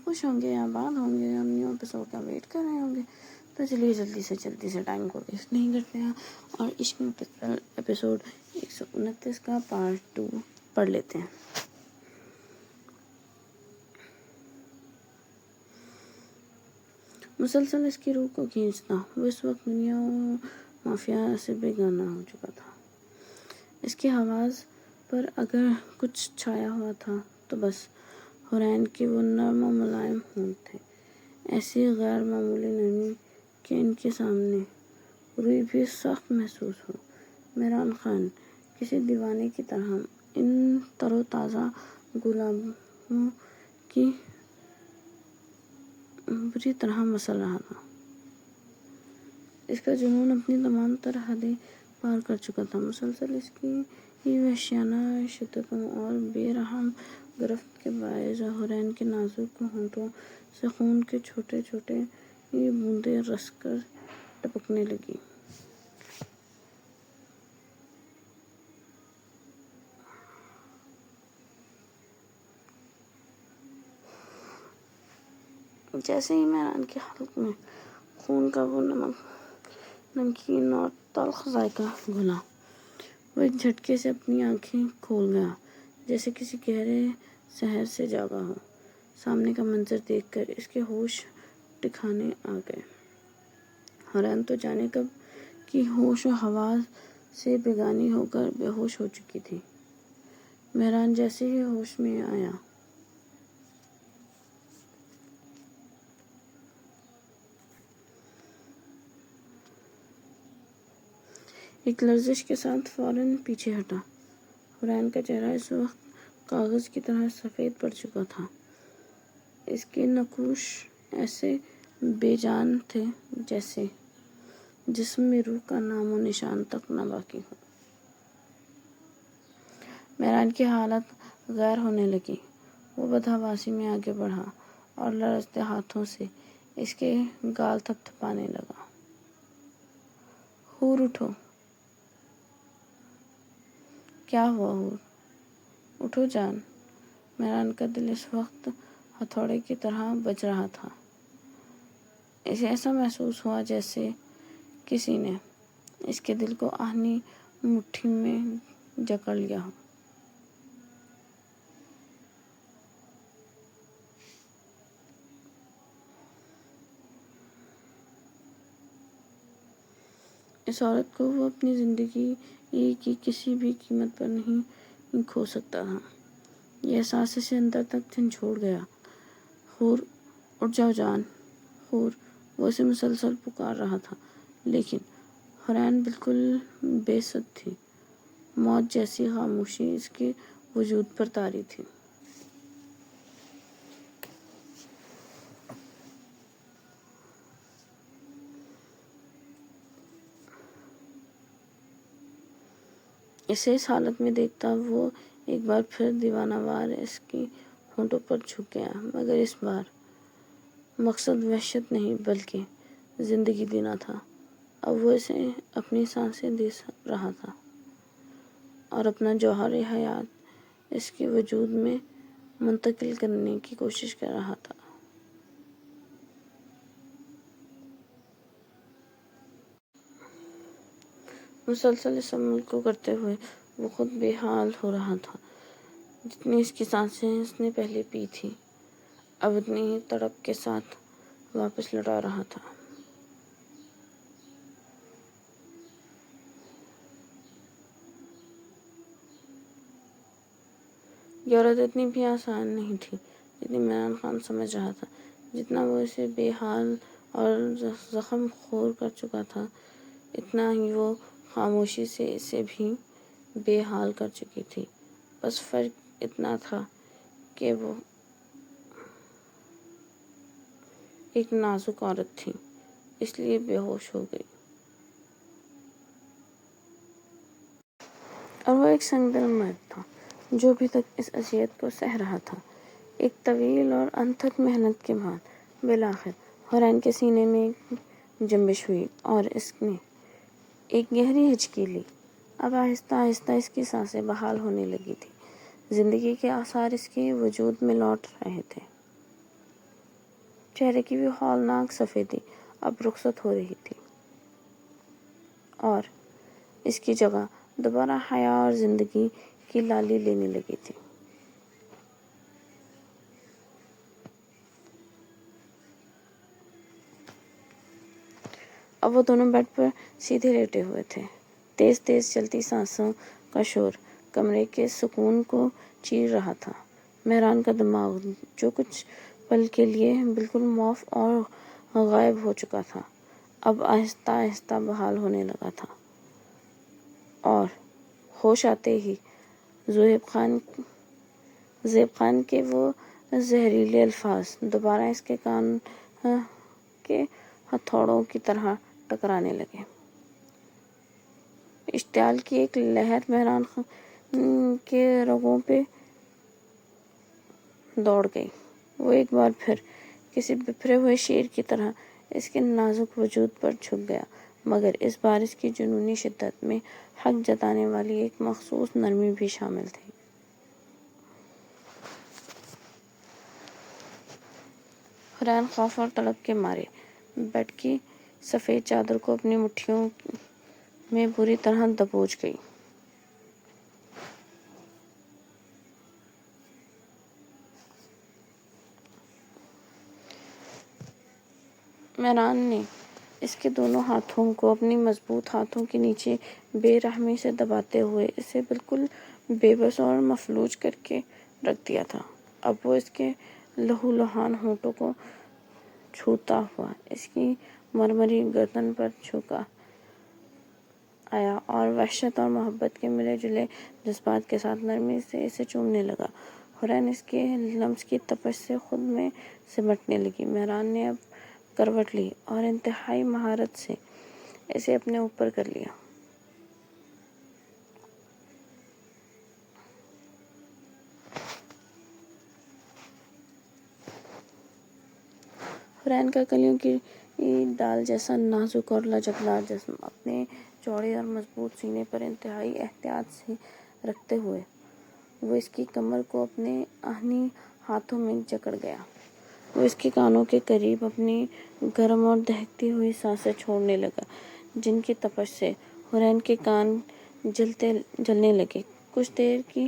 خوش ہوں گے یا آباد ہوں گے، ہم نیو ایپیسوڈ کا ویٹ کر رہے ہوں گے. تو چلیے جلدی سے ٹائم کو ویسٹ نہیں کرتے ہیں اور عشق میں ایپیسوڈ 129 کا پارٹ 2 پڑھ لیتے ہیں. مسلسل اس کی روح کو کھینچتا، وہ اس وقت دنیا و مافیا سے بیگانہ ہو چکا تھا. اس کے حواس پر اگر کچھ چھایا ہوا تھا تو بس حورین کے وہ نرم و ملائم ہونٹ تھے، ایسی غیر معمولی نرمی کہ ان کے سامنے روئی بھی سخت محسوس ہو. مہران خان کسی دیوانے کی طرح ان تر و تازہ گلابوں کی بری طرح مسل رہا تھا. اس کا جنون اپنی تمام تر حدیں پار کر چکا تھا. مسلسل اس کی وحشیانہ شدتوں اور بے رحم گرفت کے باعث حورین کے نازک ہونٹوں سے خون کے چھوٹے چھوٹے بوندیں رس کر ٹپکنے لگی. جیسے ہی مہران کے حلق میں خون کا وہ نمکین اور تلخ ذائقہ گھلا، وہ ایک جھٹکے سے اپنی آنکھیں کھول گیا، جیسے کسی گہرے سحر سے جاگا ہو. سامنے کا منظر دیکھ کر اس کے ہوش ٹھکانے آ گئے. حورین تو جانے کب کی ہوش و حواس سے بیگانی ہو کر بے ہوش ہو چکی تھی. مہران جیسے ہی ہوش میں آیا، ایک لرزش کے ساتھ فوراً پیچھے ہٹا. حورین کا چہرہ اس وقت کاغذ کی طرح سفید پڑ چکا تھا. اس کے نقوش ایسے بے جان تھے جیسے جسم میں روح کا نام و نشان تک نہ باقی ہو. مہران کی حالت غیر ہونے لگی. وہ بدحواسی میں آگے بڑھا اور لرزتے ہاتھوں سے اس کے گال تھپ تھپانے لگا. حور اٹھو. کیا ہوا حور؟ اٹھو جان. مہران کا دل اس وقت ہتھوڑے کی طرح بج رہا تھا. اسے ایسا محسوس ہوا جیسے کسی نے اس کے دل کو آہنی مٹھی میں جکڑ لیا ہو. اس عورت کو وہ اپنی زندگی کی کسی بھی قیمت پر نہیں کھو سکتا تھا. یہ احساس اسے اندر تک جھنجھوڑ گیا. حور اٹھ جاؤ جان. حور. وہ اسے مسلسل پکار رہا تھا، لیکن حورین بالکل بے سد تھی. موت جیسی خاموشی اس کے وجود پر طاری تھی. اسے اس حالت میں دیکھتا وہ ایک بار پھر دیوانہ وار اس کی ہونٹوں پر جھک گیا، مگر اس بار مقصد وحشت نہیں بلکہ زندگی دینا تھا. اب وہ اسے اپنی سانسیں دے رہا تھا اور اپنا جوہر حیات اس کے وجود میں منتقل کرنے کی کوشش کر رہا تھا. مسلسل اس عمل کو کرتے ہوئے وہ خود بے حال ہو رہا تھا. جتنی اس کی سانسیں اس نے پہلے پی تھی، اب اتنی ہی تڑپ کے ساتھ واپس لوٹا رہا تھا. یہ عورت اتنی بھی آسان نہیں تھی جتنی مہران خان سمجھ رہا تھا. جتنا وہ اسے بے حال اور زخم خور کر چکا تھا، اتنا ہی وہ خاموشی سے اسے بھی بے حال کر چکی تھی. بس فرق اتنا تھا کہ وہ ایک نازک عورت تھی، اس لیے بے ہوش ہو گئی، اور وہ ایک سنگ دل مرد تھا جو ابھی تک اس اذیت کو سہہ رہا تھا. ایک طویل اور انتھک محنت کے بعد بالآخر حورین کے سینے میں ایک جنبش ہوئی اور اس نے ایک گہری ہچکی لی. اب آہستہ آہستہ اس کی سانسیں بحال ہونے لگی تھی. زندگی کے آثار اس کے وجود میں لوٹ رہے تھے. چہرے کی بھی ہولناک سفیدی اب رخصت ہو رہی تھی اور اس کی جگہ دوبارہ حیا اور زندگی کی لالی لینے لگی تھی۔ اب وہ دونوں بیڈ پر سیدھے لیٹے ہوئے تھے۔ تیز تیز چلتی سانسوں کا شور کمرے کے سکون کو چیر رہا تھا۔ مہران کا دماغ جو کچھ پل کے لیے بالکل معاف اور غائب ہو چکا تھا، اب آہستہ آہستہ بحال ہونے لگا تھا، اور ہوش آتے ہی زیب خان کے وہ زہریلے الفاظ دوبارہ اس کے کان کے ہتھوڑوں کی طرح ٹکرانے لگے۔ اشتعال کی ایک لہر مہران کے رگوں پہ دوڑ گئی۔ وہ ایک بار پھر کسی بپھرے ہوئے شیر کی طرح اس کے نازک وجود پر جھک گیا، مگر اس بار اس کی جنونی شدت میں حق جتانے والی ایک مخصوص نرمی بھی شامل تھی۔ حوران خوف اور طلب کے مارے بیڈ کی سفید چادر کو اپنی مٹھیوں میں بری طرح دبوچ گئی۔ مہران نے اس کے دونوں ہاتھوں کو اپنی مضبوط ہاتھوں کے نیچے بے رحمی سے دباتے ہوئے اسے بالکل بے بس اور مفلوج کر کے رکھ دیا تھا۔ اب وہ اس کے لہولہان ہونٹوں کو چھوتا ہوا اس کی مرمری گردن پر جھکا آیا اور وحشت اور محبت کے ملے جلے جذبات کے ساتھ نرمی سے اسے چومنے لگا۔ حوران اس کے لمس کی تپش سے خود میں سمٹنے لگی۔ مہران نے اب کروٹ لی اور انتہائی مہارت سے اسے اپنے اوپر کر لیا۔ حوران کا کلیوں کی ڈال جیسا نازک اور لچکدار جسم اپنے چوڑے اور مضبوط سینے پر انتہائی احتیاط سے رکھتے ہوئے وہ اس کی کمر کو اپنے آہنی ہاتھوں میں جکڑ گیا۔ وہ اس کے کانوں کے قریب اپنی گرم اور دہکتی ہوئی سانسیں چھوڑنے لگا، جن کی تپش سے حوران کے کان جلنے لگے۔ کچھ دیر کی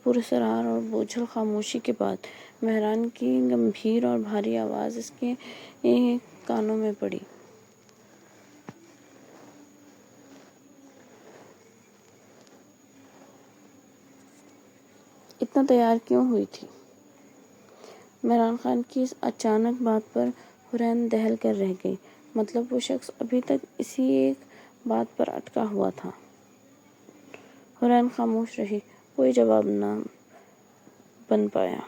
پراسرار اور بوجھل خاموشی کے بعد مہران کی گمبھیر اور بھاری آواز اس کے کانوں میں پڑی۔ اتنا تیار کیوں ہوئی تھی؟ مہران خان کی اس اچانک بات پر حوران دہل کر رہ گئی۔ مطلب وہ شخص ابھی تک اسی ایک بات پر اٹکا ہوا تھا۔ حوران خاموش رہی، کوئی جواب نہ بن پایا۔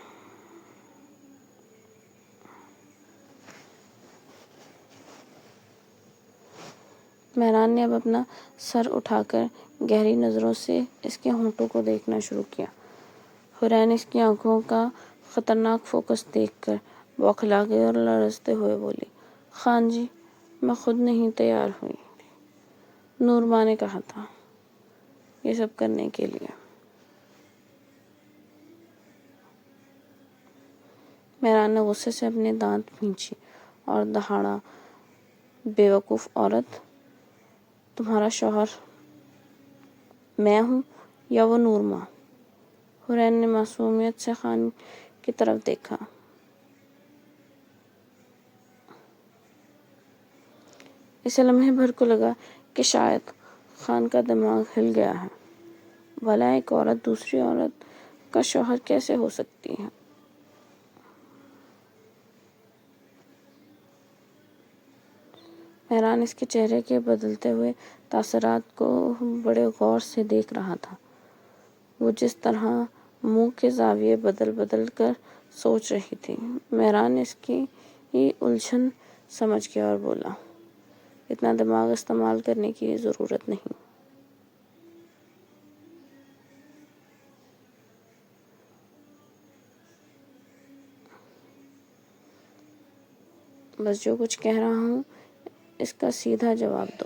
مہران نے اب اپنا سر اٹھا کر گہری نظروں سے اس کے ہونٹوں کو دیکھنا شروع کیا۔ حوران اس کی آنکھوں کا خطرناک فوکس دیکھ کر بوکھلا گئی اور لرزتے ہوئے بولی، خان جی، میں خود نہیں تیار ہوئی تھی، نور ماں نے کہا تھا یہ سب کرنے کے لیے۔ مہران نے غصے سے اپنے دانت کھینچے اور دہاڑا، بے وقوف عورت، تمہارا شوہر میں ہوں یا وہ نور ماں؟ حوران نے معصومیت سے خان کی طرف دیکھا۔ اسے لمحے بھر کو لگا کہ شاید خان کا دماغ ہل گیا ہے۔ بھلا ایک عورت دوسری عورت کا شوہر کیسے ہو سکتی ہے؟ مہران اس کے چہرے کے بدلتے ہوئے تاثرات کو بڑے غور سے دیکھ رہا تھا۔ وہ جس طرح منہ کے زاویے بدل بدل کر سوچ رہی تھی۔ مہران اس کی الجھن سمجھ گیا اور بولا، اتنا دماغ استعمال کرنے کی ضرورت نہیں۔ بس جو کچھ کہہ رہا ہوں اس کا سیدھا جواب دو۔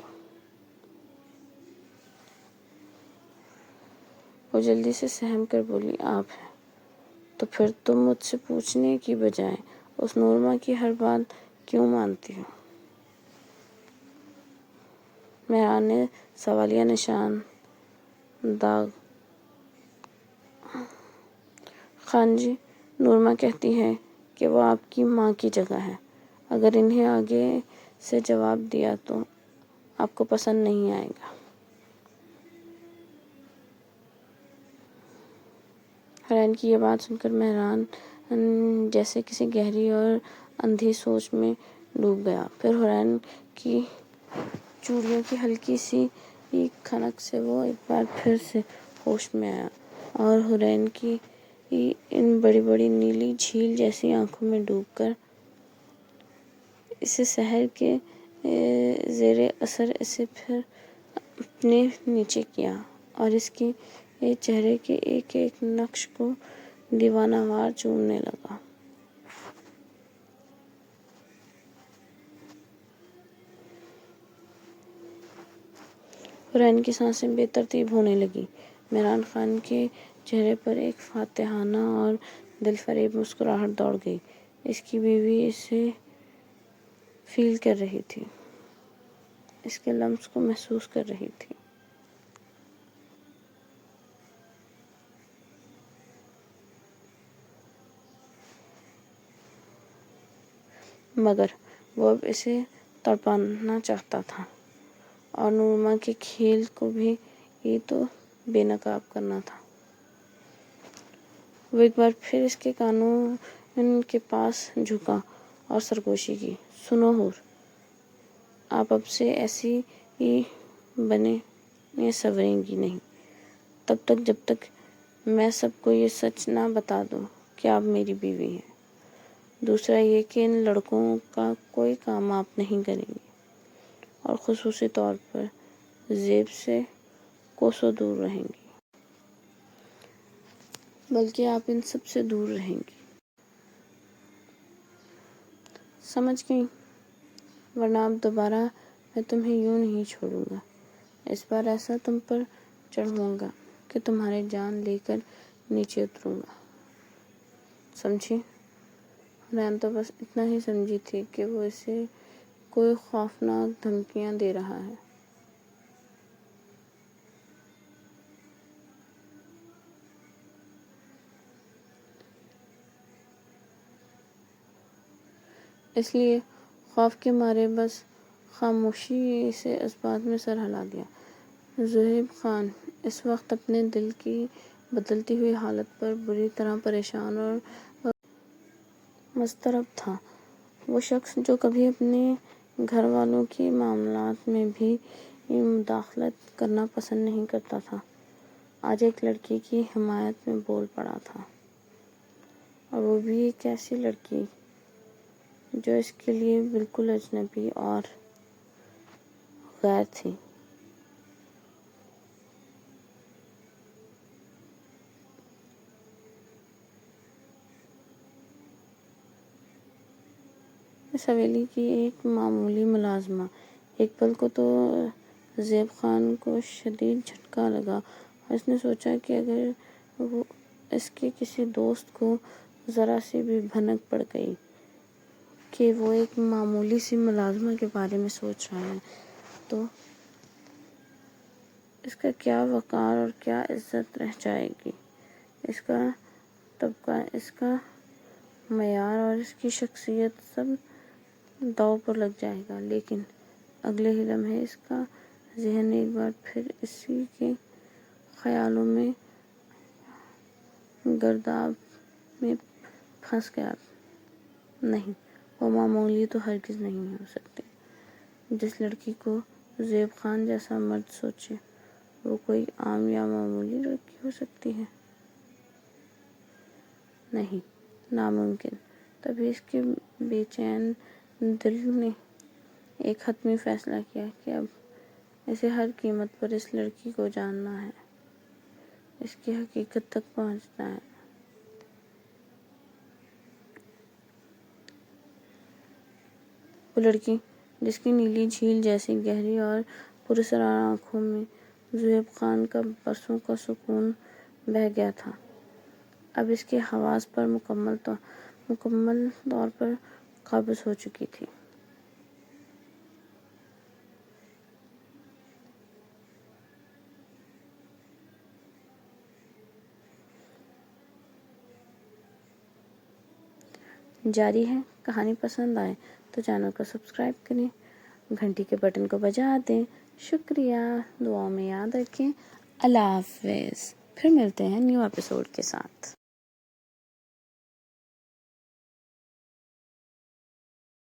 وہ جلدی سے سہم کر بولی، آپ ہیں تو پھر تم مجھ سے پوچھنے کی بجائے اس نورما کی ہر بات کیوں مانتی ہو؟ مہران نے سوالیہ نشان داغ۔ خان جی، نورما کہتی ہے کہ وہ آپ کی ماں کی جگہ ہے، اگر انہیں آگے سے جواب دیا تو آپ کو پسند نہیں آئے گا۔ حرین کی یہ بات سن کر مہران جیسے کسی گہری اور اندھی سوچ میں ڈوب گیا۔ پھر حرین کی چوڑیوں کی ہلکی سی کھنک سے وہ ایک بار پھر سے ہوش میں آیا اور حرین کی ان بڑی بڑی نیلی جھیل جیسی آنکھوں میں ڈوب کر اسے سحر کے زیر اثر اسے پھر اپنے نیچے کیا اور اس کے چہرے کے ایک ایک نقش کو دیوانہ وار چومنے لگا۔ حرین کی سانسیں بے ترتیب ہونے لگیں۔ مہران خان کے چہرے پر ایک فاتحانہ اور دل فریب مسکراہٹ دوڑ گئی۔ اس کی بیوی اسے فیل کر رہی تھی، اس کے لمس کو محسوس کر رہی تھی۔ مگر وہ اب اسے تڑپانا چاہتا تھا اور نورما کے کھیل کو بھی تو بے نقاب کرنا تھا۔ وہ ایک بار پھر اس کے کانوں کے پاس جھکا اور سرگوشی کی۔ سنو حور، آپ اب سے ایسی بنیں سنوریں گی نہیں، تب تک جب تک میں سب کو یہ سچ نہ بتا دوں کہ آپ میری بیوی ہیں۔ دوسرا یہ کہ ان لڑکوں کا کوئی کام آپ نہیں کریں گی اور خصوصی طور پر زیب سے کوسوں دور رہیں گی، بلکہ آپ ان سب سے دور رہیں گی۔ سمجھ گئیں؟ ورنہ اب دوبارہ میں تمہیں یوں نہیں چھوڑوں گا۔ اس بار ایسا تم پر چڑھوں گا کہ تمہاری جان لے کر نیچے اتروں گا، سمجھی؟ حرین تو بس اتنا ہی سمجھی تھی کہ وہ اسے کوئی خوفناک دھمکیاں دے رہا ہے۔ اس لیے خوف کے مارے بس خاموشی سے اس بات میں سر ہلا دیا۔ زہیب خان اس وقت اپنے دل کی بدلتی ہوئی حالت پر بری طرح پریشان اور مضطرب تھا۔ وہ شخص جو کبھی اپنے گھر والوں کے معاملات میں بھی مداخلت کرنا پسند نہیں کرتا تھا، آج ایک لڑکی کی حمایت میں بول پڑا تھا، اور وہ بھی ایک ایسی لڑکی جو اس کے لیے بالکل اجنبی اور غیر تھی۔ اس حویلی کی ایک معمولی ملازمہ۔ ایک پل کو تو زیب خان کو شدید جھٹکا لگا اور اس نے سوچا کہ اگر اس کے کسی دوست کو ذرا سی بھی بھنک پڑ گئی کہ وہ ایک معمولی سی ملازمہ کے بارے میں سوچ رہا ہے تو اس کا کیا وقار اور کیا عزت رہ جائے گی، اس کا طبقہ، اس کا معیار اور اس کی شخصیت سب داؤ پر لگ جائے گا۔ لیکن اگلے ہی لمحے اس کا ذہن ایک بار پھر اسی کے خیالوں میں گرداب میں پھنس گیا۔ نہیں، وہ معمولی تو ہرگز نہیں ہو سکتی۔ جس لڑکی کو زیب خان جیسا مرد سوچے وہ کوئی عام یا معمولی لڑکی ہو سکتی ہے؟ نہیں، ناممکن۔ تبھی اس کے بے چین دل نے ایک حتمی فیصلہ کیا کہ اب اسے ہر قیمت پر اس لڑکی کو جاننا ہے، اس کی حقیقت تک پہنچنا ہے۔ وہ لڑکی جس کی نیلی جھیل جیسی گہری اور پراسرار آنکھوں میں زہیب خان کا برسوں کا سکون بہہ گیا تھا، اب اس کے حواس پر مکمل مکمل طور پر قابض ہو چکی تھی۔ جاری ہے۔ کہانی پسند آئے تو چینل کو سبسکرائب کریں، گھنٹی کے بٹن کو بجا دیں۔ شکریہ، دعاؤں میں یاد رکھیں۔ اللہ حافظ۔ پھر ملتے ہیں نیو ایپیسوڈ کے ساتھ۔